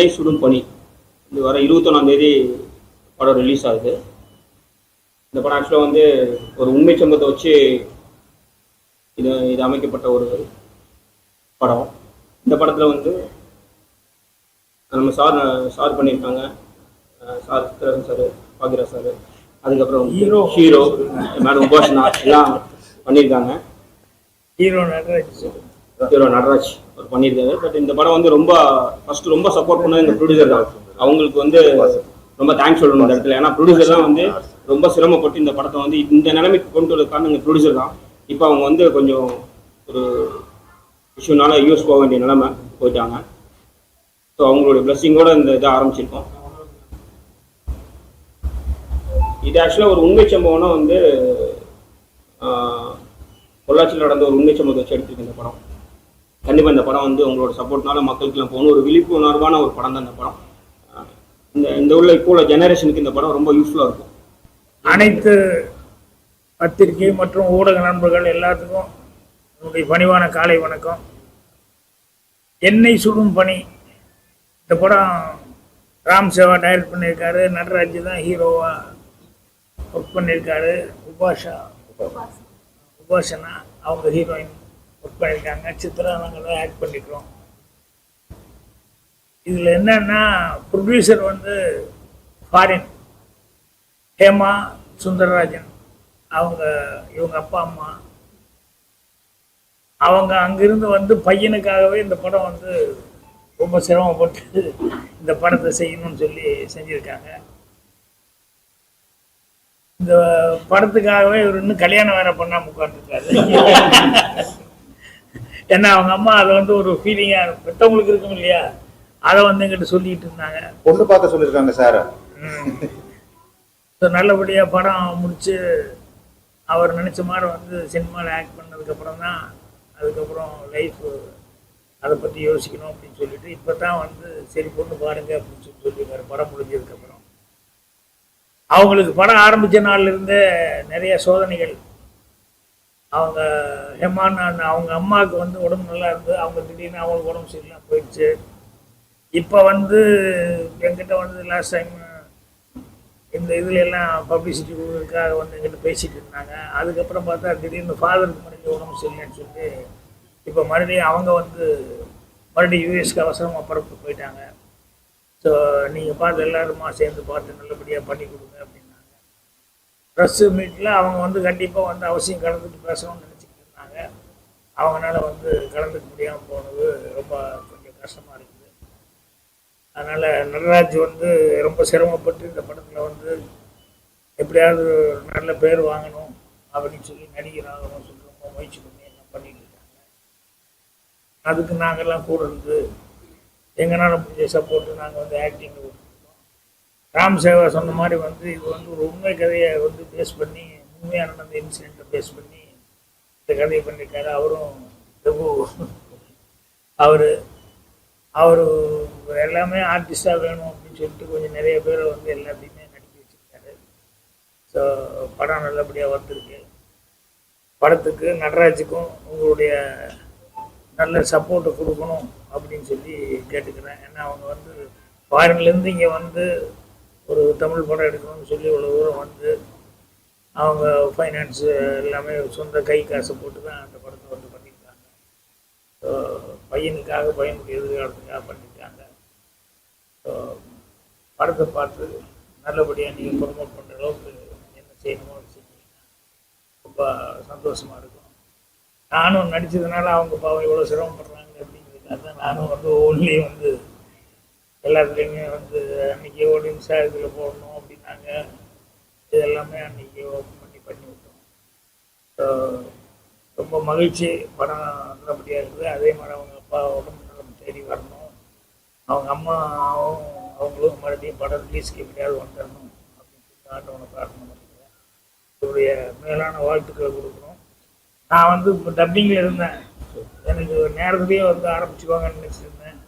என்னை சுடும் பணி இது வர 21ஆம் தேதி படம் ரிலீஸ் ஆகுது. இந்த படம் ஆக்சுவலாக வந்து ஒரு உண்மை சம்பவத்தை வச்சு இது அமைக்கப்பட்ட ஒரு படம். இந்த படத்தில் வந்து நம்ம சார் பண்ணியிருக்காங்க. சார் சித்திரன் சார், பாக்யராஜ் சார், அதுக்கப்புறம் ஹீரோ மேடம் உபாசனா எல்லாம் பண்ணியிருக்காங்க. ஹீரோ நடராஜ் அவர் பண்ணியிருக்காரு. பட் இந்த படம் வந்து ரொம்ப சப்போர்ட் பண்ணது இந்த ப்ரொடியூசர் தான். அவங்களுக்கு வந்து ரொம்ப தேங்க்ஸ் சொல்லணும் இந்த இடத்துல. ஏன்னா ப்ரொடியூசர் தான் வந்து ரொம்ப சிரமப்பட்டு இந்த படத்தை வந்து இந்த நிலைமைக்கு கொண்டு வர காரணம் இந்த ப்ரொடியூசர் தான். இப்போ அவங்க வந்து கொஞ்சம் ஒரு இஷ்யூனால யூஎஸ் போக வேண்டிய நிலைமை போயிட்டாங்க. ஸோ அவங்களுடைய பிளஸ்ஸிங்கோட இந்த இதை ஆரம்பிச்சிருக்கோம். இது ஆக்சுவலாக ஒரு உண்மை சம்பவம்னா வந்து பொள்ளாச்சியில் நடந்த ஒரு உண்மை சம்பவத்தை வச்சு எடுத்துருக்கு இந்த படம். கண்டிப்பாக இந்த படம் வந்து உங்களோட சப்போர்ட்னால மக்களுக்குலாம் போகணும். ஒரு விழிப்புணர்வான ஒரு படம் தான் இந்த படம். இந்த இப்போ உள்ள ஜெனரேஷனுக்கு இந்த படம் ரொம்ப யூஸ்ஃபுல்லாக இருக்கும். அனைத்து பத்திரிகை மற்றும் ஊடக நண்பர்கள் எல்லாத்துக்கும் என்னுடைய பணிவான காலை வணக்கம். என்னை சுடும் பணி இந்த படம் ராம் சேவா டைரக்ட் பண்ணியிருக்காரு. நடராஜ் தான் ஹீரோவாக ஒர்க் பண்ணியிருக்காரு. உபாசனா அவங்க ஹீரோயின் ஒர்க் பண்ணியிருக்காங்க. சித்ரா நாங்கள் தான் ஆக்ட் பண்ணிக்கிறோம். இதில் என்னன்னா ப்ரொடியூசர் வந்து ஃபாரின் ஹேமா சுந்தரராஜன் இவங்க அப்பா அம்மா அவங்க அங்கிருந்து வந்து பையனுக்காகவே இந்த படம் வந்து ரொம்ப சிரமப்பட்டு இந்த படத்தை செய்யணும்னு சொல்லி செஞ்சுருக்காங்க. இந்த படத்துக்காகவே இவர் இன்னும் கல்யாணம் வேற பண்ணாம உட்காந்துருக்காரு. ஏன்னா அவங்க அம்மா அதை வந்து ஒரு ஃபீலிங்காக பெற்றவங்களுக்கு இருக்கும் இல்லையா, அதை வந்து எங்கிட்ட சொல்லிட்டு இருந்தாங்க. பொண்ணு பார்க்க சொல்லியிருக்காங்க சார். நல்லபடியாக படம் முடிச்சு அவர் நினச்ச மாதிரி வந்து சினிமாவில் ஆக்ட் பண்ணதுக்கப்புறம் தான் அதுக்கப்புறம் லைஃப் அதை பற்றி யோசிக்கணும் அப்படின்னு சொல்லிட்டு இப்போ தான் வந்து சரி பொண்ணு பாருங்க அப்படின்னு சொல்லியிருக்காரு. படம் முடிஞ்சதுக்கப்புறம் அவங்களுக்கு படம் ஆரம்பித்த நாள்லேருந்தே நிறைய சோதனைகள். அவங்க ஹெமான் அவங்க அம்மாவுக்கு வந்து உடம்பு நல்லா இருந்தது. அவங்க திடீர்னு அவங்களுக்கு உடம்பு சரியில்லாம் போயிடுச்சு. இப்போ வந்து என்கிட்ட வந்து லாஸ்ட் டைம் இந்த இதுல எல்லாம் பப்ளிசிட்டி கொடுக்கறதுக்காக வந்து எங்கிட்ட பேசிட்டு இருந்தாங்க. அதுக்கப்புறம் பார்த்தா திடீர்னு ஃபாதருக்கு மறுபடியும் உடம்பு சரியில்லைன்னு சொல்லி இப்போ மறுபடியும் அவங்க வந்து மறுபடியும் யூஎஸ்க்கு அவசரமாக பரப்பு போயிட்டாங்க. ஸோ நீங்கள் பார்த்து எல்லாருமா சேர்ந்து பார்த்து நல்லபடியாக பண்ணி கொடுங்க அப்படின்னாங்க. ப்ரெஸ் மீட்டில் அவங்க வந்து கண்டிப்பாக வந்து அவசியம் கலந்துட்டு பேசணும்னு நினச்சிக்கிட்டு இருந்தாங்க. அவங்களால வந்து கலந்துக்க முடியாமல் போனது ரொம்ப கொஞ்சம் கஷ்டமாக இருக்குது. அதனால் நடராஜ் வந்து ரொம்ப சிரமப்பட்டு இந்த படத்தில் வந்து எப்படியாவது நல்ல பேர் வாங்கணும் அப்படின்னு சொல்லி நடிகர் ஆகணும்னு சொல்லி ரொம்ப முயற்சி பண்ணி எல்லாம் பண்ணிட்டு இருக்காங்க. அதுக்கு நாங்கள்லாம் கூட இருந்து எங்களால் முடிஞ்ச சப்போர்ட்டு நாங்கள் வந்து ஆக்டிங் கொடுத்துருக்கோம். ராம் சேவா சொன்ன மாதிரி வந்து இது வந்து ஒரு உண்மை கதையை வந்து பேஸ் பண்ணி உண்மையாக நடந்த இன்சிடெண்ட்டை பேஸ் பண்ணி இந்த கதையை பண்ணியிருக்காரு. அவரும் அவர் எல்லாமே ஆர்டிஸ்டாக வேணும் அப்படின்னு சொல்லிட்டு கொஞ்சம் நிறைய பேரை வந்து எல்லாத்தையுமே நடிக்க வச்சுருக்காரு. ஸோ படம் நல்லபடியாக வந்திருக்கு. படத்துக்கு நடராஜுக்கும் உங்களுடைய நல்ல சப்போர்ட்டை கொடுக்கணும் அப்படின்னு சொல்லி கேட்டுக்கிறேன். ஏன்னா அவங்க வந்து ஃபாரின்லேருந்து இங்கே வந்து ஒரு தமிழ் படம் எடுக்கணும்னு சொல்லி இவ்வளோ தூரம் வந்து அவங்க ஃபைனான்ஸு எல்லாமே சொந்த கை காசை போட்டு தான் அந்த படத்தை வந்து பண்ணியிருக்காங்க. ஸோ பையனுடைய எதிர்காலத்துக்காக பண்ணியிருக்காங்க. ஸோ படத்தை பார்த்து நல்லபடியாக நீங்கள் ப்ரொமோட் பண்ணுற அளவுக்கு என்ன செய்யணுமோ அது செஞ்சீங்கன்னா ரொம்ப சந்தோஷமாக இருக்கும். நானும் நடித்ததுனால அவங்க பாவம் எவ்வளோ சிரமப்படுறாங்க அப்படிங்கிறதுக்காக தான் நானும் வந்து ஓன்லி வந்து எல்லாத்துலேயுமே வந்து அன்றைக்கி ஓடின்ஸா இதில் போடணும் அப்படின்னாங்க. இதெல்லாமே அன்றைக்கி ஓப்பன் பண்ணி விட்டோம். ஸோ ரொம்ப மகிழ்ச்சி. படம் நல்லபடியாக இருக்குது. அதே மாதிரி அவங்க அப்பா உடம்பு நலம் தேடி வரணும். அவங்க அம்மாவும் அவங்களும் மறுபடியும் படம் ரிலீஸ்க்கு எப்படியாவது வந்துடணும் அப்படின்னு சொல்லி ஆண்டவனை பிரார்த்தனை பண்ணிக்கிறேன். என்னுடைய மேலான வாழ்த்துக்களை கொடுக்கணும். நான் வந்து இப்போ டப்பிங்கில் இருந்தேன். எனக்கு நேரத்துலேயே வந்து ஆரம்பிச்சுக்குவாங்கன்னு நினச்சிருந்தேன்.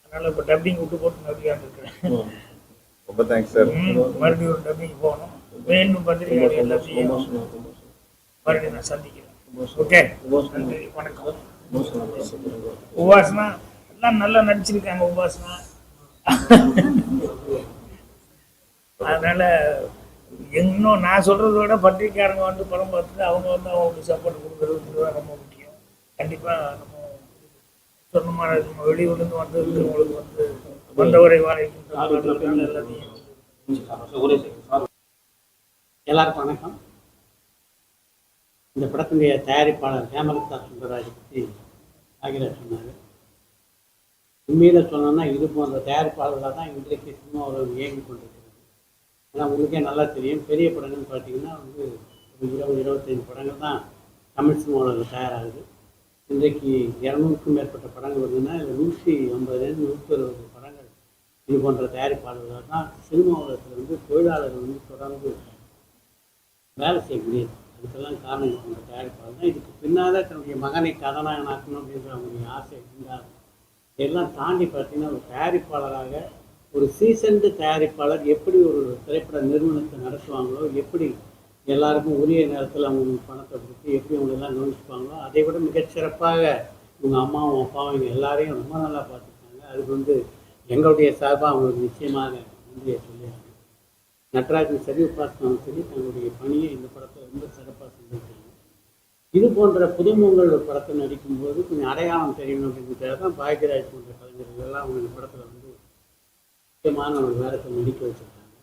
அதனால் இப்போ டப்பிங் விட்டு போட்டு மறுபடியும் இருக்கிறேன். ரொம்ப தேங்க்ஸ் சார். மறுபடியும் ஒரு டப்பிங் போகணும். மீண்டும் பத்திரிகை எல்லாத்தையும் மறுபடியும் நான் சந்திக்கிறேன். ஓகே, நன்றி, வணக்கம். உபாசனா எல்லாம் நல்லா நடிச்சிருக்காங்க. உபாசனா அதனால இன்னும் நான் சொல்றதை விட பத்திரிக்கையாளங்க வந்து படம் பார்த்துட்டு அவங்க வந்து அவங்களுக்கு சப்போர்ட் கொடுக்குறது தான் ரொம்ப முக்கியம். கண்டிப்பா நம்ம சொன்ன மாதிரி நம்ம வெளியூர்லேருந்து வந்து இருக்கிறவங்களுக்கு வந்து வந்தவரை வாழைக்கும் எல்லாத்தையும் எல்லாருக்கும் வணக்கம். இந்த படத்தினுடைய தயாரிப்பாளர் ஹேமலதா சுந்தரராஜ் பற்றி ஆகியோர் சொன்னார். உண்மையில சொன்னோம்னா இது போன்ற தயாரிப்பாளர்களாக தான் இன்றைக்கு சினிமா உலகம் இயங்கி கொண்டிருக்கிறது. ஏன்னா உங்களுக்கே நல்லா தெரியும், பெரிய படங்கள்னு பார்த்தீங்கன்னா வந்து ஒரு 20-25 படங்கள் தான் தமிழ் சினிமா உலகில் தயாராகுது. இன்றைக்கு 200க்கும் மேற்பட்ட படங்கள் வருதுன்னா இல்லை 150-160 படங்கள் இது போன்ற தயாரிப்பாளர்களாக தான் சினிமா உலகத்தில் வந்து தொழிலாளர்கள் வந்து தொடர்ந்து வேலை செய்ய முடியாது. அதுக்கெல்லாம் காரணம் இது போன்ற தயாரிப்பாளர் தான். இதுக்கு பின்னால் தன்னுடைய மகனை கதாநாயகனாக்கணும் அப்படின்ற அவங்களுடைய ஆசை இருந்தால் இதெல்லாம் தாண்டி பார்த்தீங்கன்னா ஒரு தயாரிப்பாளராக ஒரு சீசன்டு தயாரிப்பாளர் எப்படி ஒரு திரைப்பட நிறுவனத்தை நடத்துவாங்களோ, எப்படி எல்லாருக்கும் உரிய நேரத்தில் அவங்க பணத்தை கொடுத்து எப்படி அவங்களெல்லாம் கவனிச்சுப்பாங்களோ, அதை விட மிகச்சிறப்பாக இவங்க அம்மாவும் அப்பாவும் இவங்க எல்லாரையும் ரொம்ப நல்லா பார்த்துருக்காங்க. அதுக்கு வந்து எங்களுடைய சார்பாக அவங்களுக்கு நிச்சயமாக நன்றியை சொல்லியாங்க. நட்ராஜன் சரி, உபாசனாவும் சரி, தங்களுடைய பணியை இந்த படத்தை ரொம்ப சிறப்பாக செஞ்சுருக்காங்க. இது போன்ற புதுமுகங்கள் ஒரு படத்தை நடிக்கும்போது கொஞ்சம் அடையாளம் தெரியணும் அப்படிங்கிறதுக்காக தான் பாக்யராஜ் போன்ற கலைஞர்கள் எல்லாம் அவங்க இந்த படத்தில் வந்து முக்கியமான ஒரு வேடத்தை நடிக்க வச்சுருக்காங்க.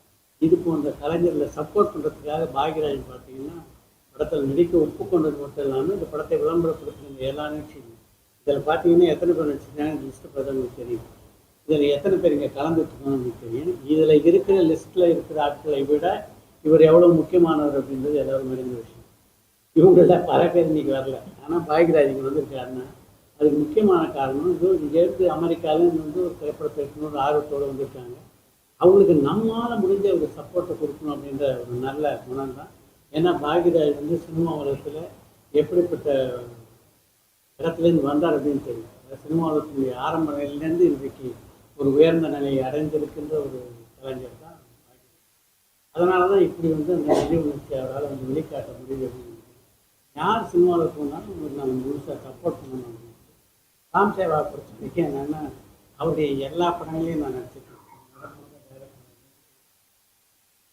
இது போன்ற கலைஞர்களை சப்போர்ட் பண்ணுறதுக்காக பாக்யராஜ் பார்த்தீங்கன்னா படத்தில் நடிக்க ஒப்புக்கொண்டது மட்டும் இல்லாமல் இந்த படத்தை விளம்பரப்படுத்துகிற எல்லா நிகழ்ச்சியும் இதில் பார்த்தீங்கன்னா எத்தனை பேர் நடிச்சிருக்காங்க லிஸ்ட்டு பார்த்தா உங்களுக்கு தெரியும். இதில் எத்தனை பேர் இங்கே கலந்துட்டுருக்கோன்னு உங்களுக்கு தெரியும். இதில் இருக்கிற லிஸ்ட்டில் இருக்கிற ஆட்களை விட இவர் எவ்வளோ முக்கியமானவர் அப்படின்றது எல்லோரும் அறிந்த விஷயம். இவங்கள பல பேர் இன்றைக்கி வரல, ஆனால் பாக்யராஜ் இங்கே வந்திருக்காருன்னா அதுக்கு முக்கியமான காரணம் இது. இங்கேருந்து அமெரிக்காவிலேருந்து வந்து ஒரு திரைப்படத்தை எடுக்கணும் ஒரு ஆர்வத்தோடு வந்திருக்காங்க. அவங்களுக்கு நம்மளால் முடிஞ்ச ஒரு சப்போர்ட்டை கொடுக்கணும் அப்படின்ற ஒரு நல்ல குணம் தான். ஏன்னா பாக்யராஜ் வந்து சினிமா உலகத்தில் எப்படிப்பட்ட இடத்துலேருந்து வந்தார் அப்படின்னு தெரியும். சினிமா உலகத்தினுடைய ஆரம்ப நிலையிலேருந்து இன்றைக்கு ஒரு உயர்ந்த நிலையை அடைந்திருக்கின்ற ஒரு கலைஞர் தான். அதனால தான் இப்படி வந்து அந்த நிதி உணர்ச்சி அவரால் வந்து வெளிக்காட்ட முடியுது அப்படின்னு. யார் சினிமாவில் போனாலும் உங்களுக்கு நாங்கள் முழுசாக சப்போர்ட் பண்ணணும் அப்படின்னு. ராம் சேவா பொறுத்த வரைக்கும் என்னென்னா அவருடைய எல்லா படங்களையும் நான் நடிச்சிருக்கேன்.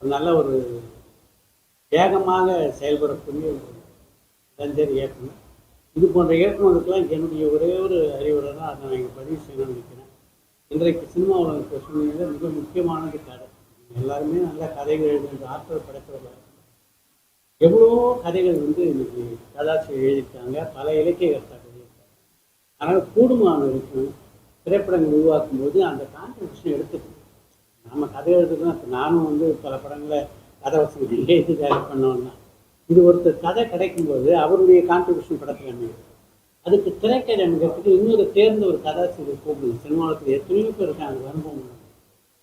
நல்ல ஒரு வேகமாக செயல்படக்கூடிய ஒரு இளைஞர் இயக்குனர். இது போன்ற இயக்குநருக்கெல்லாம் என்னுடைய ஒரே ஒரு அறிவுரை தான் அதை நான் இங்கே பதிவு செய்யணும்னு நினைக்கிறேன். இன்றைக்கு சினிமா உலக சூழ்நிலையில் மிக முக்கியமானது கதை. எல்லாருமே நல்ல கதைகள் எழுதுகின்ற ஆற்றல் படைக்கிறவர்கள். எவ்வளோ கதைகள் வந்து இன்னைக்கு கதாசிரியர் எழுதியிருக்காங்க, பல இலக்கிய கர்த்தாக்கள் எழுதியிருக்காங்க. அதனால் கூடுமான வரைக்கும் திரைப்படங்கள் உருவாக்கும் போது அந்த கான்ட்ரிபியூஷன் எடுத்துக்கணும். நம்ம கதை எழுதுதான். இப்போ நானும் வந்து பல படங்களை கதை வசதி எழுதி டைரக்ட் பண்ணோம்னா இது ஒருத்தர் கதை கிடைக்கும்போது அவருடைய கான்ட்ரிபியூஷன் படத்தில் அமையும். அதுக்கு திரைக்கதை அமைக்கிறதுக்கு இன்னொரு தேர்ந்த ஒரு கதாசிரியர் கூப்பிடுது. சினிமாவுக்கு எத்தனையோ பேர் இருக்காங்க அனுபவம்.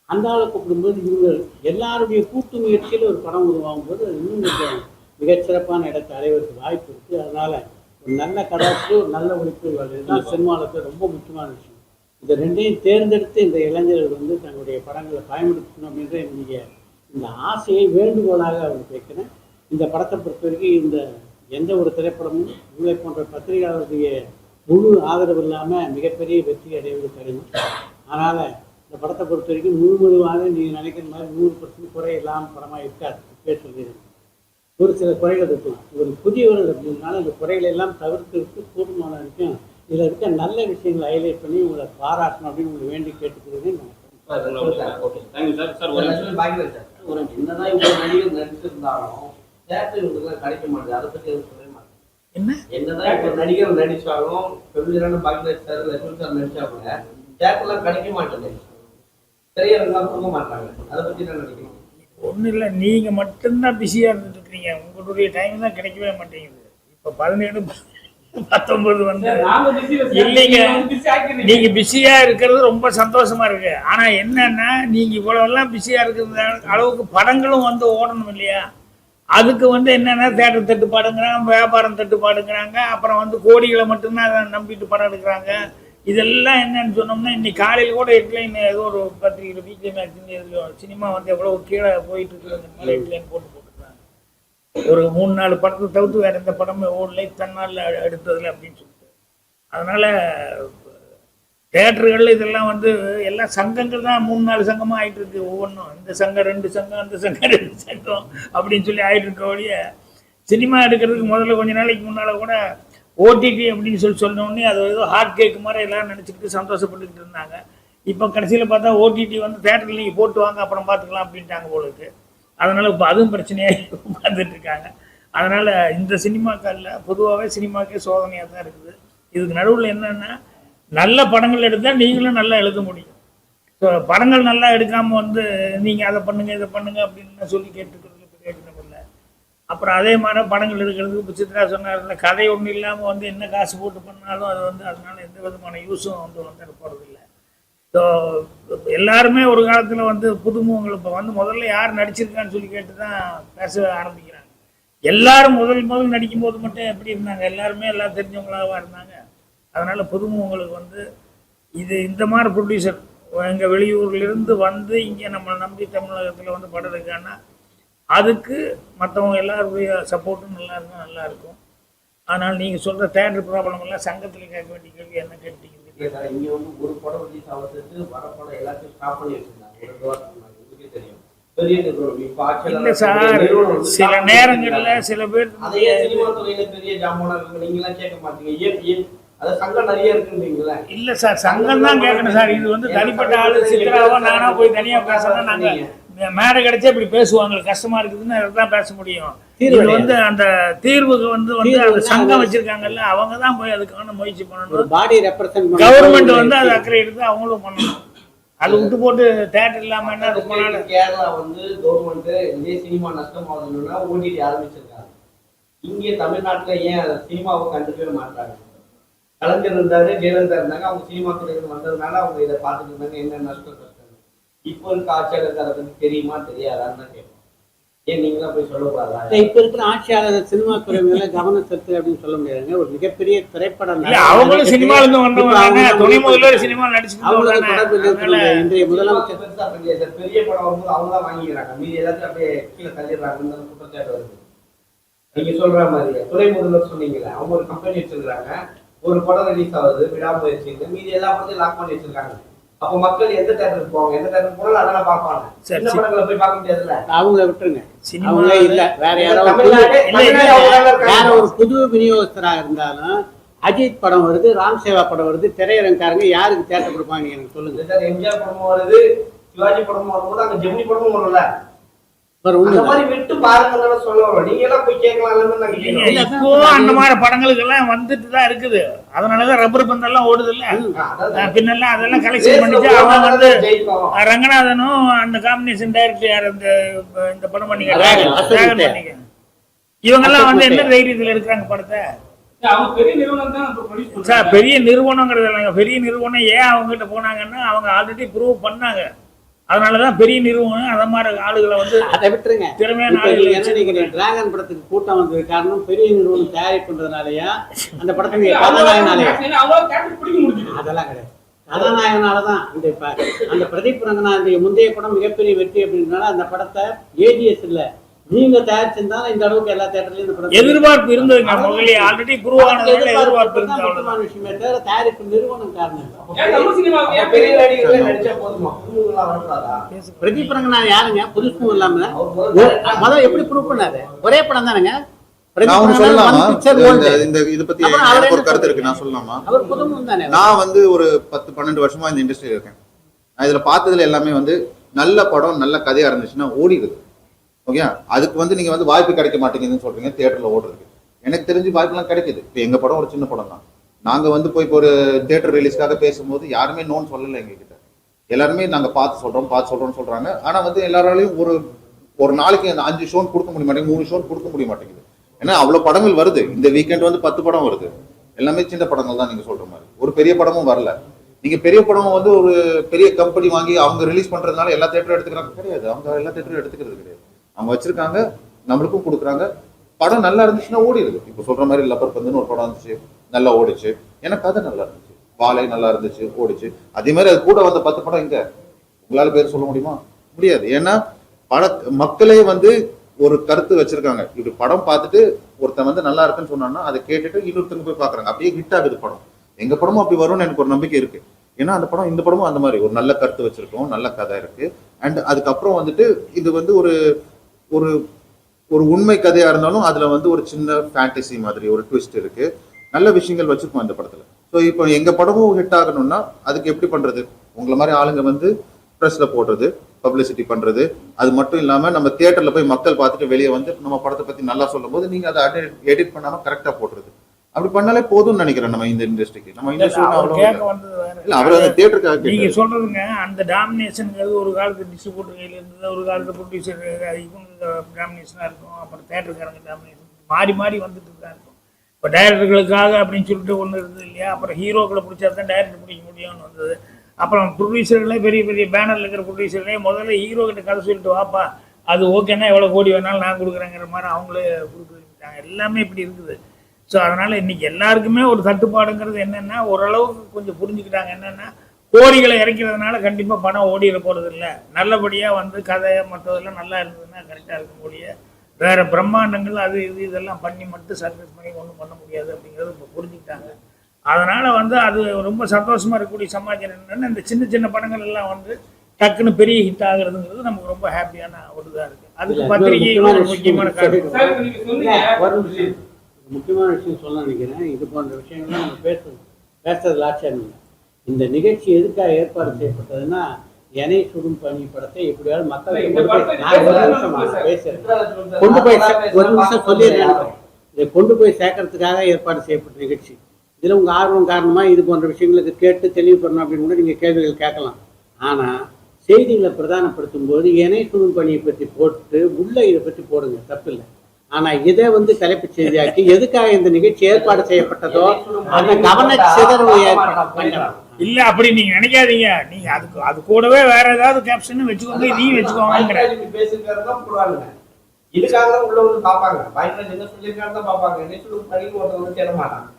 அந்த ஆளை கூப்பிடும்போது இவங்க எல்லாருடைய கூட்டு முயற்சியில் ஒரு படம் உருவாகும் போது அது இன்னும் மிகச்சிறப்பான இடத்தை அடைவதற்கு வாய்ப்பு இருக்குது. அதனால் ஒரு நல்ல கதாசிரியர், ஒரு நல்ல ஒழிப்பு தான் சினிமாவுக்கு ரொம்ப முக்கியமான விஷயம். இந்த ரெண்டையும் தேர்ந்தெடுத்து இந்த இளைஞர்கள் வந்து தங்களுடைய படங்களை பயன்படுத்தணும் அப்படின்ற என்னுடைய இந்த ஆசையை வேண்டுகோளாக அவருக்கு வைக்கிறேன். இந்த படத்தை பொறுத்த வரைக்கும் இந்த எந்த ஒரு திரைப்படமும் உங்களை போன்ற பத்திரிகையாளருடைய முழு ஆதரவு இல்லாமல் மிகப்பெரிய வெற்றி அடைவது கடினம். அதனால் இந்த படத்தை பொறுத்த வரைக்கும் முழுவதுமாக நீங்கள் நினைக்கிற மாதிரி 100% குறை இல்லாமல் படமாக இருக்காது. பேர் சொல்லிடுறேன். ஒரு சில குறைகள் இருக்கலாம். ஒரு புதியவர்கள் அப்படின்னால அந்த குறைகளை எல்லாம் தவிர்த்து கூடுமான வரைக்கும் இதில் இருக்க நல்ல விஷயங்களை ஹைலைட் பண்ணி உங்களை பாராட்டணும் அப்படின்னு உங்களை வேண்டி கேட்டுக்கிறதே என்னதான் இவ்வளவு நடிகர் நடிச்சிருந்தாலும் தேட்டர் இவங்களுக்குலாம் கிடைக்க மாட்டேது. அதை பத்தி எதுவும் சொல்ல மாட்டேன். என்னதான் இப்போ நடிகர் நடிச்சாலும் பெருமையான பாக்யராஜ் சார், லட்சுமி சார் நடிச்சா கூட தேட்டர்லாம் கிடைக்க மாட்டேங்குது. திரையரங்கெல்லாம் கொடுக்க மாட்டாங்க. அதை பத்தி என்ன நினைக்கிறீங்க? ஒன்றும் இல்லை, நீங்கள் மட்டும்தான் பிஸியாக இருந்துட்டு இருக்கிறீங்க. உங்களுடைய டைம் தான் கிடைக்கவே மாட்டேங்குது. இப்போ 17-19 வந்து இல்லைங்க, நீங்கள் பிஸியாக இருக்கிறது ரொம்ப சந்தோஷமாக இருக்குது. ஆனால் என்னென்னா நீங்கள் இவ்வளோலாம் பிஸியாக இருக்கிற அளவுக்கு படங்களும் வந்து ஓடணும் இல்லையா? அதுக்கு வந்து என்னென்னா தேட்டர் தட்டுப்பாடுங்கிறாங்க, வியாபாரம் தட்டுப்பாடுங்கிறாங்க, அப்புறம் வந்து கோடிகளை மட்டும்தான் நம்பிட்டு படம் எடுக்கிறாங்க. இதெல்லாம் என்னன்னு சொன்னோம்னா இன்னைக்கு காலையில் கூட ஹெட்லைன் ஏதோ ஒரு பத்திரிகையில் வீக்லி மேக்சின் சினிமா வந்து எவ்வளோ கீழே போயிட்டு இருக்குது ஹெட்லைன் போட்டுருக்காங்க. ஒரு 3-4 படத்தை தவிர்த்து வேறு எந்த படமும் ஓடலை தன்னால் எடுத்ததில்லை அப்படின்னு சொல்லிட்டு. அதனால் தேட்டர்கள் இதெல்லாம் வந்து எல்லாம் சங்கங்கள் தான் 3-4 சங்கமாக ஆகிட்டு இருக்கு. ஒவ்வொன்றும் இந்த சங்கம் 2 சங்கம், அந்த சங்கம் 2 சங்கம் அப்படின்னு சொல்லி ஆகிட்டு இருக்க வழிய சினிமா எடுக்கிறதுக்கு முதல்ல கொஞ்ச நாளைக்கு முன்னால் கூட ஓடிடி அப்படின்னு சொன்னோடனே அது ஏதோ ஹார்ட் கேக் மாதிரி எல்லோரும் நினச்சிக்கிட்டு சந்தோஷப்பட்டுக்கிட்டு இருந்தாங்க. இப்போ கடைசியில் பார்த்தா ஓடிடி வந்து தேட்டரில் நீங்கள் போட்டு வாங்க அப்புறம் பார்த்துக்கலாம் அப்படின்ட்டாங்க போல இருக்கு. அதனால் இப்போ அதுவும் பிரச்சனையாக பார்த்துட்டு இருக்காங்க. அதனால் இந்த சினிமாக்களில் பொதுவாகவே சினிமாக்கே சோதனையாக தான் இருக்குது. இதுக்கு நடுவில் என்னென்னா நல்ல படங்கள் எடுத்தால் நீங்களும் நல்லா எழுத முடியும். ஸோ படங்கள் நல்லா எடுக்காமல் வந்து நீங்கள் அதை பண்ணுங்கள் இதை பண்ணுங்கள் அப்படின்னு சொல்லி கேட்டுக்கிறதுல பிரயோஜனம் இல்லை. அப்புறம் அதே மாதிரி படங்கள் எடுக்கிறதுக்கு இப்போ சித்ரா சொன்னார் கதை ஒன்றும் இல்லாமல் வந்து என்ன காசு போட்டு பண்ணாலும் அது வந்து அதனால எந்த விதமான யூஸும் வந்து வந்துட போகிறதில்ல. ஸோ எல்லாருமே ஒரு காலத்தில் வந்து புதுமுகங்கள் இப்போ வந்து முதல்ல யார் நடிச்சிருக்கான்னு சொல்லி கேட்டு தான் பேச ஆரம்பிக்கிறாங்க. எல்லாரும் முதல் நடிக்கும்போது மட்டும் எப்படி இருந்தாங்க? எல்லாருமே எல்லாம் தெரிஞ்சவங்களாக இருந்தாங்க. அதனால் புதுமுகங்களுக்கு வந்து இது இந்த மாதிரி ப்ரொடியூசர் எங்கள் வெளியூர்லேருந்து வந்து இங்கே நம்மளை நம்பி தமிழகத்தில் வந்து படம் இருக்கான்னா அதுக்கு மற்றவங்க எல்லாருடைய சப்போர்ட்டும் நல்லா இருக்கும். அதனால் நீங்கள் சொல்கிற தேட்டர் ப்ராப்ளம் எல்லாம் சங்கத்தில் கேட்க வேண்டிய கேள்வி என்ன கேட்டீங்க? இங்க வந்து ஒரு படம் ரிலீஸ் ஆகிறதுக்கு வர படம் எல்லாத்தையும் ஸ்டாப் பண்ணி வச்சிருந்தாங்க. தெரியும் பெரிய இல்லை சார், சில நேரங்களில் சில பேர் அதே சினிமா துறையில பெரிய ஜாமானா இருக்கு, நீங்களாம் கேட்க மாட்டீங்க. அது சங்கம் நிறைய இருக்குன்றீங்களா? இல்லை சார், சங்கம் தான் கேட்கணும் சார். இது வந்து தனிப்பட்ட ஆளு சித்ராவோ நானா போய் தனியாக பேசணும். நாங்கள் மேடை கிடைச்சா இப்படி பேசுவாங்க, கஷ்டமா இருக்குதுன்னு தான் பேச முடியும். இது வந்து அந்த தீர்வுக்கு வந்து அந்த சங்கம் வச்சிருக்காங்கல்ல அவங்க தான் போய் அதுக்கான முயற்சி பண்ணணும். பாடி ரெப்ரசன்ட் கவர்மெண்ட் வந்து அது அக்கறை எடுத்து அவங்களும் பண்ணணும். அது விட்டு போட்டு தேட்டர் இல்லாம என்ன ரொம்ப நாள். கேரளா வந்து கவர்மெண்ட் இதே சினிமா நஷ்டம் ஆகுதுன்னா ஓடிடி ஆரம்பிச்சிருக்காங்க. இங்கே தமிழ்நாட்டுல ஏன் சினிமாவை கண்டுக்கவே மாட்டாங்க? கலைஞர் இருந்தாரு, ஜெயலலிதா இருந்தாங்க, அவங்க சினிமா துறையில் வந்ததுனால அவங்க இதை பார்த்துட்டு இருந்தாங்க. என்ன நஷ்டம் இப்போ இருக்க ஆட்சியாளருக்கு அதை பத்தி தெரியுமா தெரியாதான்னு தான் கேட்போம். ஏன் நீங்களாம் போய் சொல்லக்கூடாதா? இப்ப இருக்கிற ஆட்சியாளர் சினிமா துறை மேல கவனம் செலுத்து அப்படின்னு சொல்ல முடியாதுங்க. ஒரு மிகப்பெரிய திரைப்படம் அவங்களும் சினிமால இருந்து வந்தவங்க, துணை முதல்வர் சினிமா நடிச்சுட்டு இன்றைய முதலமைச்சர் பெரிய படம் வரும்போது அவங்க தான் வாங்கிக்கிறாங்க, மீதி எல்லாத்தையும் அப்படியே கீழே தள்ளிடுறாங்கன்னு குற்றச்சாட்டு வருது. நீங்க சொல்ற மாதிரி துணை முதல்வர் சொன்னீங்களே, அவங்க ஒரு கம்பெனி வச்சிருக்காங்க, ஒரு படம் ரிலீஸ் ஆகுது விடாமுயற்சி, மீதி எல்லா படத்தையும் லாக் பண்ணி வச்சிருக்காங்க. அப்ப மக்கள் எந்த தேட்டருக்கு போவாங்க? எந்த தேட்டருக்கு போனாலும் அதெல்லாம் பார்ப்பாங்க. சின்ன படங்களை போய் பார்க்க முடியாதுல்ல. அவங்க விட்டுருங்க, அவங்க இல்ல வேற யாராவது வேற ஒரு புது விநியோகஸ்தராக இருந்தாலும் அஜித் படம் வருது, ராம் சேவா படம் வருது, திரையரங்காரங்க யாருக்கு தேட்டர் கொடுப்பாங்க எனக்கு சொல்லுங்க சார். எம்ஜிஆர் படமும் வருது, சிவாஜி படமும் வரும்போது அங்க ஜெமினி படமும் வரும்ல, அந்த மாதிரி விட்டு பாருங்க சொல்ல வரும். நீங்க எல்லாம் போய் கேட்கலாம். இப்போ அந்த மாதிரி படங்களுக்கு எல்லாம் வந்துட்டு தான் இருக்குது. அதனாலதான் ரப்பர் பந்தெல்லாம் ஓடுது இல்ல. பின்னெல்லாம் அதெல்லாம் கலெக்ஷன் பண்ணிட்டு அவன் வந்து ரங்கநாதனும் அந்த காம்பினேஷன் டைரக்டர் யார் இந்த படம் பண்ணிக்க இவங்க எல்லாம் வந்து என்ன தைரியத்துல இருக்கிறாங்க படத்தை? சார் பெரிய நிறுவனங்கிறது இல்லைங்க. பெரிய நிறுவனம் ஏன் அவங்க கிட்ட போனாங்கன்னா அவங்க ஆல்ரெடி ப்ரூவ் பண்ணாங்க. அதனாலதான் பெரிய நிறுவனம் அந்த மாதிரி ஆளுகளை வந்து அதை விட்டுருங்க. திறமையான ஆளுகளை டிராகன் படத்துக்கு கூட்டம் வந்தது காரணம் பெரிய நிறுவனம் தயாரிப்பு பண்றதுனாலயா அந்த படத்துக்கு கதாநாயகனாலயா? அதெல்லாம் கிடையாது. கதாநாயகனாலதான் அந்த பிரதீப் ரங்கநாதனுடைய முந்தைய படம் மிகப்பெரிய வெற்றி அப்படின்றனால அந்த படத்தை ஏஜிஎஸ் இல்ல நீங்க தயாரிச்சிருந்தாலும் இந்த அளவுக்கு எல்லா தேட்டர்லயும் இந்த படம் எதிர்பார்ப்பு இருந்ததுங்க. முதல்ல ஆல்ரெடி ப்ரூவ் ஆனதுனால எதிர்பார்ப்பு இருந்தது. முக்கியமான விஷயமே தவிர தயாரிப்பு நிறுவனம் காரணம். பிரதீப் ரங்கநாதன் யாருங்க? புதுசும் இல்லாம முதல்ல எப்படி ப்ரூவ் பண்ணாரு? ஒரே படம் தானுங்க. நான் வந்து ஒரு 10-12 வருஷமா இந்த இண்டஸ்ட்ரியில இருக்கேன். நான் இதுல பார்த்ததுல எல்லாமே வந்து நல்ல படம் நல்ல கதையா இருந்துச்சுன்னா ஓடிடுது. ஓகே, அதுக்கு வந்து நீங்க வந்து வாய்ப்பு கிடைக்க மாட்டேங்குதுன்னு சொல்றீங்க. தியேட்டர்ல ஓடுறதுக்கு எனக்கு தெரிஞ்சு வாய்ப்புலாம் கிடைக்குது. இப்போ எங்க படம் ஒரு சின்ன படம் தான். நாங்க வந்து போய் இப்போ ஒரு தியேட்டர் ரிலீஸ்க்காக பேசும்போது யாருமே நோன்னு சொல்லலை எங்ககிட்ட. எல்லாருமே நாங்க பார்த்து சொல்றோம்னு சொல்றாங்க. ஆனா வந்து எல்லாராலையும் ஒரு நாளைக்கு 5 ஷோ கொடுக்க முடிய மாட்டேங்குது, 3 ஷோ கொடுக்க முடிய மாட்டேங்குது. ஏன்னா அவ்வளவு படங்கள் வருது. இந்த வீக்கெண்ட் வந்து 10 படம் வருது. எல்லாமே சின்ன படங்கள் தான் நீங்க சொல்ற மாதிரி. ஒரு பெரிய படமும் வரல. நீங்க பெரிய படம் வந்து ஒரு பெரிய கம்பெனி வாங்கி அவங்க ரிலீஸ் பண்றதுனால எல்லா தேட்டரும் எடுத்துக்கிறாங்க கிடையாது. அவங்க எல்லா தேட்டரும் எடுத்துக்கிறது கிடையாது. அவங்க வச்சிருக்காங்க, நம்மளுக்கும் கொடுக்குறாங்க. படம் நல்லா இருந்துச்சுன்னா ஓடிடுது. இப்போ சொல்ற மாதிரி லப்பர் பந்துன்னு ஒரு படம் இருந்துச்சு, நல்லா ஓடிச்சு. ஏன்னா கதை நல்லா இருந்துச்சு, வாழை நல்லா இருந்துச்சு, ஓடிச்சு. அதே மாதிரி அது கூட வந்த 10 படம் இங்க உங்களால பேர் சொல்ல முடியுமா? முடியாது. ஏன்னா மக்களே வந்து ஒரு கருத்து வச்சிருக்காங்க. இப்படி படம் பார்த்துட்டு ஒருத்தன் வந்து நல்லா இருக்குன்னு சொன்னான்னா அதை கேட்டுட்டு இன்னொருத்தங்க போய் பாக்குறாங்க. அப்படியே ஹிட் ஆகுது படம். எங்க படமும் அப்படி வரும்னு எனக்கு ஒரு நம்பிக்கை இருக்கு. ஏன்னா அந்த படம் இந்த படமும் அந்த மாதிரி ஒரு நல்ல கருத்து வச்சிருக்கோம், நல்ல கதை இருக்கு. அண்ட் அதுக்கப்புறம் வந்துட்டு இது வந்து ஒரு ஒரு ஒரு உண்மை கதையா இருந்தாலும் அதுல வந்து ஒரு சின்ன ஃபேண்டசி மாதிரி ஒரு ட்விஸ்ட் இருக்கு, நல்ல விஷயங்கள் வச்சிருக்கோம் இந்த படத்துல. ஸோ இப்போ எங்க படமும் ஹிட் ஆகணும்னா அதுக்கு எப்படி பண்றது, உங்களை மாதிரி ஆளுங்க வந்து ப்ரெஸ்ல போடுறது, பப்ளிசிட்டி பண்றது, அது மட்டும் இல்லாம நம்ம தியேட்டர்ல போய் மக்கள் பார்த்துட்டு வெளியே வந்து நம்ம படத்தை பத்தி நல்லா சொல்லும் போது நீங்க அதை எடிட் பண்ணாம கரெக்டா போடுறது, அப்படி பண்ணாலே போதும்னு நினைக்கிறேன். நம்ம இந்த இண்டஸ்ட்ரிக்கு நம்ம இண்டஸ்ட்ரி கேட்க வந்தது வேற. இல்ல அவர் அந்த தியேட்டருக்காக நீங்க சொல்றதுங்க அந்த டாமினேஷனுங்கிறது ஒரு காலத்து டிஸ்ட்ரிபியூட்டர் கையில இருந்தது, ஒரு காலத்து ப்ரொடியூசர் இவங்க டாமினேஷனா இருக்கும், அப்புறம் தேட்டருக்காரங்க டாமினேஷன் மாறி மாறி வந்துட்டு தான் இருக்கும். இப்போ டைரக்டர்களுக்காக அப்படின்னு சொல்லிட்டு ஒன்று இருந்தது இல்லையா, அப்புறம் ஹீரோக்களை பிடிச்சா தான் டைரக்டர் பிடிக்க முடியும்னு வந்தது. அப்புறம் ப்ரொடியூசர்களே பெரிய பெரிய பேனரில் இருக்கிற ப்ரொடியூசர்களே முதல்ல ஹீரோ கிட்ட கதை சொல்லிட்டு வாப்பா அது ஓகேன்னா எவ்வளோ கோடி வேணாலும் நான் கொடுக்குறேங்கிற மாதிரி அவங்களே கொடுக்குறாங்க. எல்லாமே இப்படி இருக்குது. ஸோ அதனால் இன்றைக்கி எல்லாருக்குமே ஒரு தட்டுப்பாடுங்கிறது என்னென்னா ஓரளவுக்கு கொஞ்சம் புரிஞ்சுக்கிட்டாங்க. என்னென்னா கோடிகளை இறக்கிறதுனால கண்டிப்பாக பணம் ஓடிட போகிறது இல்லை, நல்லபடியாக வந்து கதை மற்றதெல்லாம் நல்லா இருந்ததுன்னா கரெக்டாக இருக்கும் ஒழிய வேறு பிரம்மாண்டங்கள் அது இது இதெல்லாம் பண்ணி மட்டும் சர்வீஸ் பண்ணி ஒன்றும் பண்ண முடியாது அப்படிங்கிறது இப்போ புரிஞ்சுக்கிட்டாங்க. அதனால் வந்து அது ரொம்ப சந்தோஷமாக இருக்கக்கூடிய சமாச்சாரம் என்னென்னா இந்த சின்ன சின்ன படங்கள் எல்லாம் வந்து டக்குன்னு பெரிய ஹிட் ஆகுறதுங்கிறது நமக்கு ரொம்ப ஹாப்பியான ஒரு இதாக இருக்குது. அதுக்கு பத்திரிகை ஒரு முக்கியமான காரணம். முக்கியமான விஷயம் சொல்ல நினைக்கிறேன். இது போன்ற விஷயங்கள்லாம் நம்ம பேசுறதுல ஆச்சரியம் இல்லை. இந்த நிகழ்ச்சி எதுக்காக ஏற்பாடு செய்யப்பட்டதுன்னா எனை சுடும் பணி படத்தை எப்படியாவது மக்களுக்கு கொண்டு போய் ஒரு நிமிஷம் சொல்லிடுறேன். இதை கொண்டு போய் சேர்க்கறதுக்காக ஏற்பாடு செய்யப்பட்ட நிகழ்ச்சி. இதில் உங்கள் ஆர்வம் காரணமாக இது போன்ற விஷயங்களுக்கு கேட்டு தெளிவு பண்ணணும் அப்படின்னு கூட நீங்கள் கேள்விகள் கேட்கலாம். ஆனால் செய்திகளை பிரதானப்படுத்தும் போது எனை சுடும் பணியை பற்றி போட்டு உள்ள இதை பற்றி போடுங்க, தப்பில்லை. ஆனால் இதை வந்து தலைப்பு செய்தியாக்கி எதுக்காக இந்த நிகழ்ச்சி ஏற்பாடு செய்யப்பட்டதோ அந்த கவன சிதறவு ஏற்படும். இல்ல அப்படி நீங்க நினைக்காதீங்க. நீங்க அது கூடவே வேற ஏதாவது கேப்ஷன் வச்சுக்கோங்க, நீ வச்சுக்கோங்க. இதுக்காக உள்ள வந்து பாப்பாங்க, பயங்கர என்ன சொல்லிருக்காங்க தான் பாப்பாங்க. என்ன சொல்லி படிக்க ஒருத்தவங்க தேட மாட்டாங்க.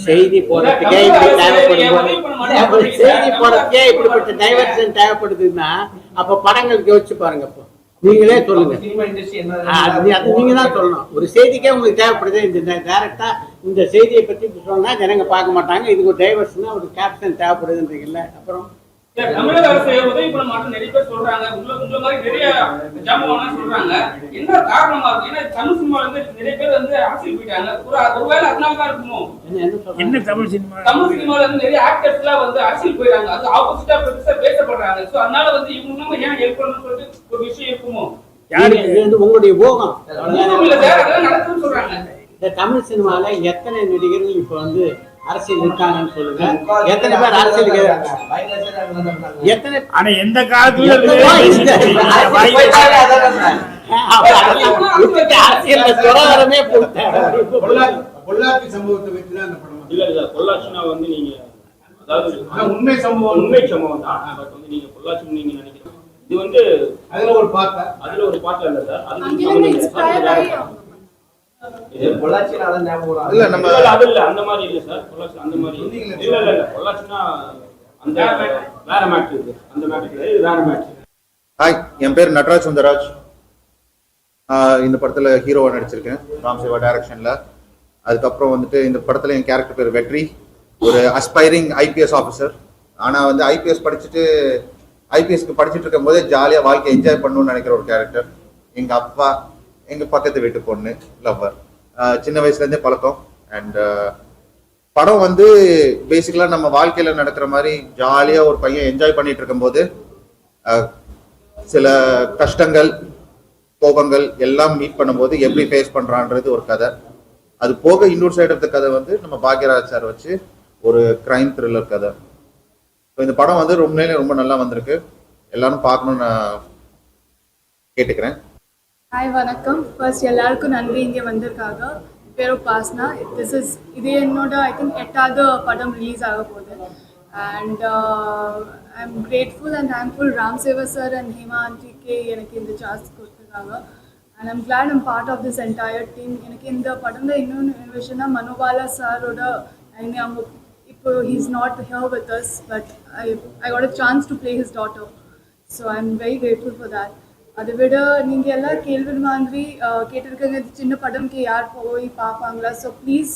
செய்தி போடுறதுக்கே இப்படிப்பட்ட டைவர்ஷன் தேவைப்படுதுன்னா அப்ப படங்களுக்கு யோசிச்சு பாருங்க. அப்போ நீங்களே சொல்லுங்க, அது நீங்க தான் சொல்லணும். ஒரு செய்திக்கே உங்களுக்கு தேவைப்படுது, இந்த டைரக்டா இந்த செய்தியை பத்தி சொன்னா ஜனங்க பார்க்க மாட்டாங்க, இதுக்கு ஒரு டைவர்ஷனா ஒரு கேப்ஷன் தேவைப்படுதுன்றீங்கல்ல. அப்புறம் தமிழக அரசு உதவி பண்ண மாட்டோம் நிறைய பேர் சொல்றாங்க, உங்களை மாதிரி நிறைய ஜாமான் சொல்றாங்க. என்ன காரணமா இருக்கு? ஏன்னா தமிழ் சினிமால இருந்து நிறைய பேர் வந்து அரசியல் போயிட்டாங்க. ஒருவேளை அதனாலதான் இருக்குமோ? என்ன தமிழ் சினிமா இருந்து நிறைய ஆக்டர்ஸ் எல்லாம் வந்து அரசியல் போயிட்டாங்க, அது ஆப்போசிட்டா பெருசா பேசப்படுறாங்க. சோ அதனால வந்து இவங்க ஏன் ஹெல்ப் பண்ணணும்னு சொல்லிட்டு ஒரு விஷயம் இருக்குமோ? உங்களுடைய போகம் நடக்குதுன்னு சொல்றாங்க. இந்த தமிழ் சினிமால எத்தனை நடிகர்கள் இப்ப வந்து அரசியல் இருக்காங்கன்னு சொல்லுங்க. எத்தனை பேர் அரசியலுக்கு எத்தனை ஆனா எந்த காலத்துல அரசியல் துறவரமே பொள்ளாச்சி சம்பவத்தை வச்சுதான் அந்த படம். இல்ல பொள்ளாச்சினா வந்து நீங்க அதாவது உண்மை சம்பவம் தான். பட் வந்து நீங்க பொள்ளாச்சி நீங்க நினைக்கிறீங்க இது வந்து அதுல ஒரு பாட்டு இல்ல சார், அது பொள்ளாச்சினால ஞாபகம் இல்ல நம்ம அது இல்ல அந்த மாதிரி இல்ல சார். பொள்ளாச்சி அந்த மாதிரி இல்ல பொள்ளாச்சினா அந்த வேற மேட்ச் இருக்கு, அந்த மேட்ச் இது வேற மேட்ச். ஹாய், என் பேர் நட்ராஜ் சுந்தராஜ். இந்த படத்துல ஹீரோவா நடிச்சிருக்கேன், ராம் சேவா டைரக்ஷன்ல. அதுக்கப்புறம் வந்துட்டு இந்த படத்துல என் கேரக்டர் பேர் வெற்றி, ஒரு அஸ்பைரிங் ஐபிஎஸ் ஆஃபீஸர். ஆனா வந்து ஐபிஎஸ்க்கு படிச்சுட்டு இருக்கும் போதே ஜாலியா வாழ்க்கை என்ஜாய் பண்ணணும்னு நினைக்கிற ஒரு கேரக்டர். எங்க அப்பா, எங்க பக்கத்து வீட்டு பொண்ணு, லவ்வர், சின்ன வயசுல இருந்தே பழக்கம். அண்ட் படம் வந்து பேசிக்கலா நம்ம வாழ்க்கையில நடக்கிற மாதிரி ஜாலியா ஒரு பையன் என்ஜாய் பண்ணிட்டு இருக்கும் போது சில கஷ்டங்கள் கோபங்கள் எல்லாம் மீட் பண்ணும்போது எப்படி ஃபேஸ் பண்றான்றது ஒரு கதை. அது போக இன்னொரு சைடு ஆஃப் த கதை வந்து நம்ம பாக்யராஜ் சார் வச்சு ஒரு கிரைம் த்ரில்லர் கதை. இந்த படம் வந்து ரொம்ப நல்லா வந்திருக்கு, எல்லாரும் பார்க்கணும்னு நான் கேட்டுக்கிறேன். ஹாய் வணக்கம். ஃபர்ஸ்ட் எல்லாருக்கும் நன்றி இங்கே வந்திருக்காங்க. பேர் உபாசனா. இது என்னோட ஐ திங்க் 8வது படம் ரிலீஸ் ஆக போகுது. And I am grateful and thankful Ram Seva sir and Hema ஆண்டிக்கு எனக்கு இந்த சான்ஸ் கொடுத்துருக்காங்க. And I'm glad I'm part of this entire team. எனக்கு இந்த படத்தில் இன்னொன்று விஷயம்னா மனோபாலா சாரோட அவங்க இப்போ he's not here with us, but I got a chance to play his daughter. So I am very grateful for that. அதை விட நீங்கள் எல்லாம் கேள்வி மாதிரி கேட்டிருக்கீங்க, சின்ன படம்க்கு யார் போய் பார்ப்பாங்களா? ஸோ ப்ளீஸ்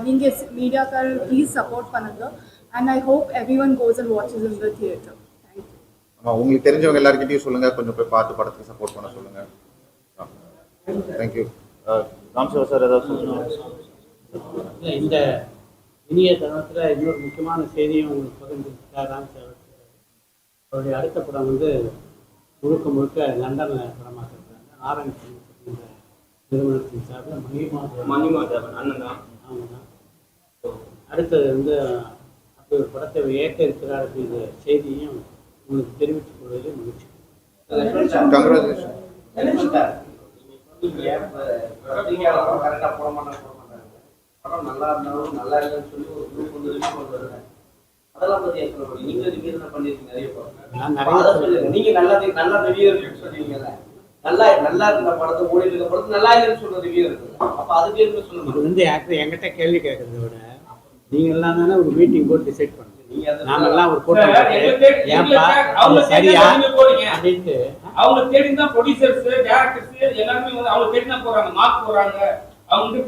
நீங்கள் மீடியாக்காரர் ப்ளீஸ் சப்போர்ட் பண்ணுங்கள். and I hope everyone goes and watches in the theatre. Thank you. ஆமா, உங்களுக்கு தெரிஞ்சவங்க எல்லார்கிட்டயும் சொல்லுங்க, கொஞ்சம் போய் பார்த்து படத்துக்கு சப்போர்ட் பண்ண சொல்லுங்க. தேங்க்யூ. ராம்சேவா சார் ஏதாவது சொல்லணும்? இல்லை, இந்த இனிய தருணத்தில் இன்னொரு முக்கியமான செய்தியும் உங்களுக்கு பகிர்ந்துருக்கார் ராம்சேவா சார். அவருடைய அடுத்த படம் வந்து முழுக்க முழுக்க லண்டனில் படமாக்கிருக்காங்க. ஆரஞ்ச் அப்படின்ற நிறுவனத்தின் சார்பில் மணிமாதவன் அண்ணன் தான். அவங்க தான். அடுத்தது வந்து அப்படி ஒரு படத்தை ஏற்க இருக்கிறார் அப்படிங்கிற செய்தியும் உங்களுக்கு தெரிவித்துக் கொள்வதில் மகிழ்ச்சி. கங்க்ராச்சுலேஷன். கரெக்டாக போட மாட்டாங்க. படம் நல்லா இருந்தாலும் நல்லா இல்லைன்னு சொல்லி ஒரு குரூப் வந்து ரிவ்யூ பண்ணுறாங்க. அதெல்லாம் பற்றி சொல்லுங்க. நீங்க ரிவ்யூ என்ன பண்ணிருக்கீங்க? நிறைய படம் சொல்லுங்க. நீங்க நல்லா ரிவ்யூ சொல்லுவீங்கல்ல, நல்லா இருந்த படத்தை ஓடி இருக்க படத்தை நல்லா இல்லைன்னு சொல்ற ரிவ்யூ இருக்குல்ல, அப்ப அதுக்கு என்ன சொல்லுங்க? இது வந்து ஆக்சுவலி என்கிட்ட கேள்வி கேட்கறத விட நீங்க எல்லாம் தானே ஒரு மீட்டிங் போட்டு டிசைட் பண்ணுங்க. நாமெல்லாம் ஒரு கூட்டம் ஏன்பா அவங்க சரியா அப்படின்ட்டு அவங்க தேடி தான் ப்ரொடியூசர்ஸ், டைரக்டர்ஸ் எல்லாருமே வந்து அவங்க தேடி தான் போறாங்க, மார்க் போறாங்க. அவங்க வந்து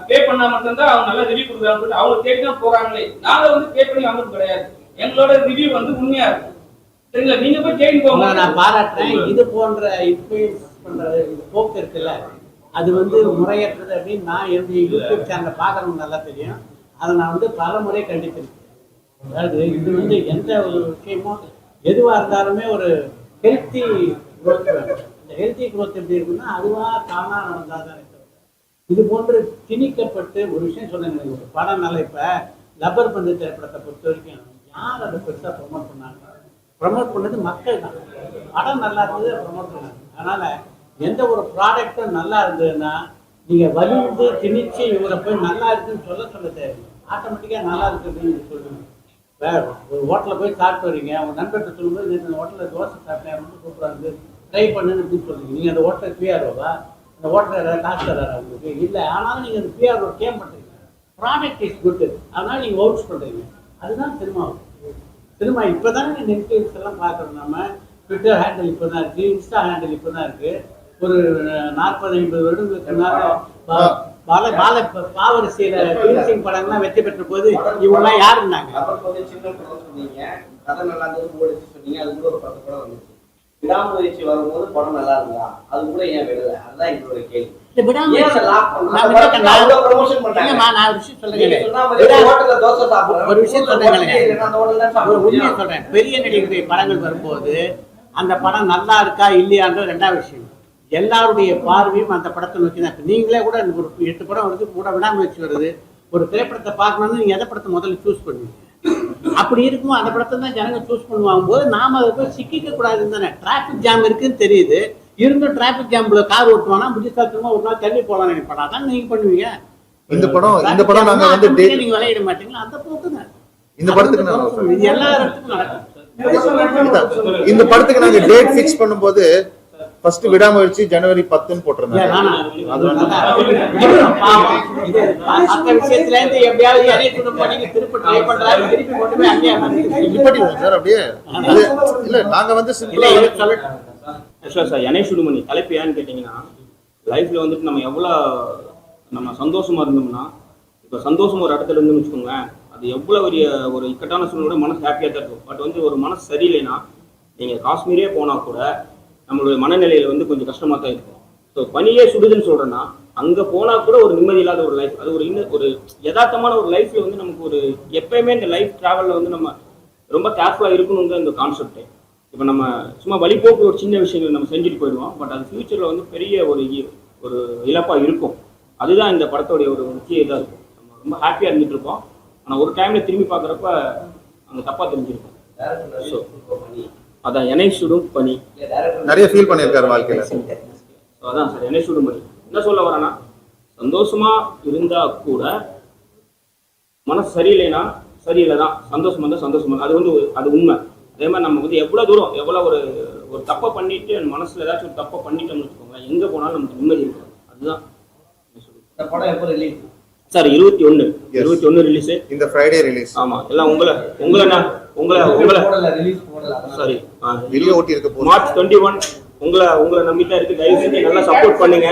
பே பண்ணா மட்டும்தான் அவங்க நல்லா ரிவ்யூ கொடுக்குறாங்க. அவங்க தேடி தான் போறாங்களே. நாங்க வந்து பே பண்ணி வாங்குறது கிடையாது. எங்களோட ரிவ்யூ வந்து உண்மையா இருக்கும். சரிங்களா? நீங்க போய் தேடி போங்க. நான் பாராட்டுறேன். இது போன்ற இன்ஃப்ளூயன்ஸ் பண்ற போக்கு இருக்குல்ல, அது வந்து முறையற்றது அப்படின்னு நான் என்னுடைய யூடியூப் சேனலை பார்க்கறவங்க நல்லா தெரியும். அதை நான் வந்து பல முறை கண்டித்திருக்கேன். அதாவது இது வந்து எந்த ஒரு விஷயமும் எதுவாக இருந்தாலுமே ஒரு ஹெல்த்தி குரோத் வேணும். இந்த ஹெல்த்தி குரோத் எப்படி இருக்குன்னா அதுவாக தானாக நடந்தால் தான். இது போன்று திணிக்கப்பட்டு ஒரு விஷயம் சொன்னாங்க, ஒரு படம் நல்லா இப்போ லப்பர் பந்து திரைப்படத்தை பொறுத்த வரைக்கும் யார் அதை பெருசாக ப்ரொமோட் பண்ணாங்க? ப்ரமோட் பண்ணது மக்கள் தான். படம் நல்லா இருந்தது ப்ரமோட் பண்ணாங்க. அதனால் எந்த ஒரு ப்ராடக்டும் நல்லா இருந்ததுன்னா நீங்கள் வலிந்து திணிச்சு இவரை போய் நல்லா இருக்குன்னு சொல்ல தேவை. ஆட்டோமேட்டிக்காக நல்லா இருக்குதுன்னு நீங்கள் சொல்லுங்கள். வேறு ஒரு ஹோட்டலில் போய் சாப்பிட்டு வரீங்க, உங்கள் நண்பர்கிட்ட சொல்லும்போது இந்த ஹோட்டலில் தோசை சாப்பிட்டேன் ரொம்ப சூப்பராக இருந்து ட்ரை பண்ணுன்னு அப்படின்னு சொல்லுவீங்க. நீங்கள் அந்த ஹோட்டல் பிஆர்ஓவா? அந்த ஹோட்டலில் ஏதாவது காசு தராரா உங்களுக்கு? இல்லை. ஆனாலும் நீங்கள் அந்த பிஆர்ஓ கேம் பண்ணுறீங்க. ப்ராடக்ட் இஸ் குட், அதனால் நீங்கள் ஒர்க்ஸ் பண்ணுறீங்க. அதுதான் சினிமா. சினிமா இப்போ தானே நெட்ஃப்ளிக்ஸ் எல்லாம் பார்க்குறோம். நம்ம ட்விட்டர் ஹேண்டில் இப்போ தான் இருக்குது, இன்ஸ்டா ஹேண்டில் இப்போ தான் இருக்குது. ஒரு 40-50 வருடங்களுக்கு பாவரிசையில் ஃபினிஷிங் படம்லாம் வெற்றி பெற்ற போது இவங்கெல்லாம் யார் இருந்தாங்க? சின்ன படம் சொன்னீங்க, கதை நல்லா இருந்தது ஓடிச்சு சொன்னீங்க. அது கூட ஒரு 10 படம் வந்துச்சு. விடாமுயற்சி வரும்போது படம் நல்லா இருந்தா அது கூட ஏன் விடல? அதுதான் எங்களோட கேள்வி. பெரிய நடிகருடைய படங்கள் வரும்போது அந்த படம் நல்லா இருக்கா இல்லையான்ற 2வது விஷயம். எல்லாருடைய பார்வையும் அந்த படத்தை நோக்கி தான். நீங்களே கூட ஒரு 8 படம் வருது, கூட விடாமுயற்சி வருது. ஒரு திரைப்படத்தை பார்க்கணும்னு நீங்க எதை படத்தை முதல்ல சூஸ் பண்ணுவீங்க? அப்படி இருக்கும் அந்த படத்தை தான் ஜனங்க சூஸ் பண்ணுவாங்க போது நாம அதை போய் சிக்கிக்க கூடாதுன்னு தானே. டிராபிக் ஜாம் இருக்குன்னு தெரியுது, இருந்தும் டிராபிக் ஜாம்ல கார் ஓட்டுவானா புத்திசாலித்தனமா ஒரு நாள் தள்ளி போகலாம்னு நினைப்பானா? தான் நீங்க பண்ணுவீங்க. இந்த படம் நாங்க வந்து நீங்க விளையாட மாட்டீங்களா? அந்த போக்கு தான் இந்த படத்துக்கு இது எல்லா இடத்துக்கும் நடக்கும். இந்த படத்துக்கு நாங்க டேட் ஃபிக்ஸ் பண்ணும்போது ஃபர்ஸ்ட் விடாமுயற்சி ஜனவரி 10ன்னு போட்டிருந்தாங்க. விஷயத்துல இருந்து எப்படியாவது திருப்பி ட்ரை பண்றாங்க, திருப்பி கொண்டு போய் அங்கே சார் அப்படியே இல்ல நாங்க வந்து சிம்பிளா சார் என்னை சுடுமணி தலைப்பு ஏன்னு கேட்டீங்கன்னா, லைஃப்ல வந்துட்டு நம்ம சந்தோஷமா இருந்தோம்னா, இப்போ சந்தோஷம் ஒரு இடத்துல இருந்துன்னு வச்சுக்கோங்களேன், அது எவ்வளோ ஒரு இக்கட்டான சூழ்நிலை மனசு ஹாப்பியாக தான் இருக்கும். பட் வந்து ஒரு மனசு சரியில்லைன்னா நீங்கள் காஷ்மீரே போனால் கூட நம்மளுடைய மனநிலையில் வந்து கொஞ்சம் கஷ்டமாக தான் இருக்கும். ஸோ பனியே சுடுதுன்னு சொல்கிறேன்னா அங்கே போனால் கூட ஒரு நிம்மதி இல்லாத ஒரு லைஃப், அது ஒரு யதார்த்தமான ஒரு லைஃப்பில் வந்து நமக்கு ஒரு எப்பயுமே இந்த லைஃப் ட்ராவலில் வந்து நம்ம ரொம்ப கேர்ஃபுல்லாக இருக்கணும் தான் இந்த கான்செப்டே. இப்போ நம்ம சும்மா வழிபோக்கு ஒரு சின்ன விஷயங்கள் நம்ம செஞ்சுட்டு போயிடுவோம், பட் அது ஃப்யூச்சரில் வந்து பெரிய ஒரு இழப்பாக இருக்கும். அதுதான் இந்த படத்தோடைய ஒரு முக்கிய இதாக இருக்கும். நம்ம ரொம்ப ஹாப்பியாக இருந்துட்டு இருப்போம், ஆனால் ஒரு டைமில் திரும்பி பார்க்குறப்ப அங்கே தப்பாக தெரிஞ்சிருக்கும். ஸோ அதான் என்னை சுடும் பனி நிறைய ஃபீல் பண்ணியிருக்காரு வாழ்க்கையில். அதான் சார் என்னை சுடும் பனி. என்ன சொல்ல வரேன்னா, சந்தோஷமா இருந்தா கூட மனசு சரியில்லைன்னா சரியில்லை தான், சந்தோஷமா இருந்தால் சந்தோஷமா, அது வந்து அது உண்மை. அதே மாதிரி நம்ம வந்து எவ்வளோ தூரம் எவ்வளோ ஒரு தப்பை பண்ணிட்டு மனசுல ஏதாச்சும் ஒரு தப்பை பண்ணிட்டோம்னு வச்சுக்கோங்க, எங்கே போனாலும் நமக்கு நிம்மதி இருக்கும். அதுதான் இந்த படம் எப்போ ரிலீஸ் சார்? 21 ரிலீஸ். இந்த ஃப்ரைடே ரிலீஸ். ஆமா, எல்லாம் உங்களை ரிலீஸ் போடல. சாரி, வீடியோ ஓட்டி இருக்க போகுது. மார்ச் 21 உங்களை நம்பித்தான் இருக்கு. தயவு செஞ்சு நல்லா சப்போர்ட் பண்ணுங்க.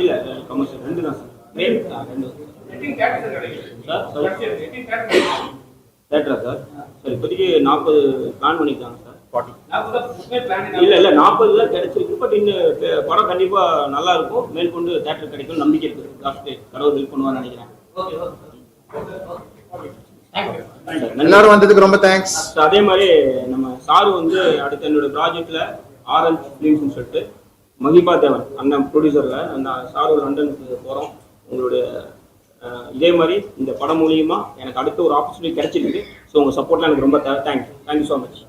இல்ல கமர்ஷியல் 2 தான் சார். எத்தனை தேட்டர் கிடைக்கும் சார் எத்தனை தேட்டர் கிடைக்கும் தேட்டரா சார்? சார் இப்போதைக்கு 40 பிளான் பண்ணியிருக்காங்க சார். 40 நான் கூட புதுமே பிளான் இல்லை 40 கிடைச்சிருக்கு. பட் இன்னும் படம் கண்டிப்பாக நல்லா இருக்கும். மேற்கொண்டு தேட்டர் கிடைக்கும் நம்பிக்கை இருக்குது. லாஸ்ட்டு கடவுள் ஹெல்ப் பண்ணுவான்னு நினைக்கிறேன். ஓகே எல்லாரும் வந்ததுக்கு ரொம்ப தேங்க்ஸ். அதே மாதிரி நம்ம சாரு வந்து அடுத்த என்னோட ப்ராஜெக்ட்ல ஆரஞ்ச் ஃபிலிம்ஸ்னு சொல்லிட்டு மகிபா தேவன் அண்ணன் ப்ரொடியூசர்ல அந்த சாரு லண்டனுக்கு போகிறோம். உங்களுடைய இதே மாதிரி இந்த படம் மூலியமா எனக்கு அடுத்த ஒரு ஆப்பர்ச்சுனிட்டி கிடைச்சிருக்கு. ஸோ உங்கள் சப்போர்ட்லாம் எனக்கு ரொம்ப தேங்க்யூ ஸோ மச்.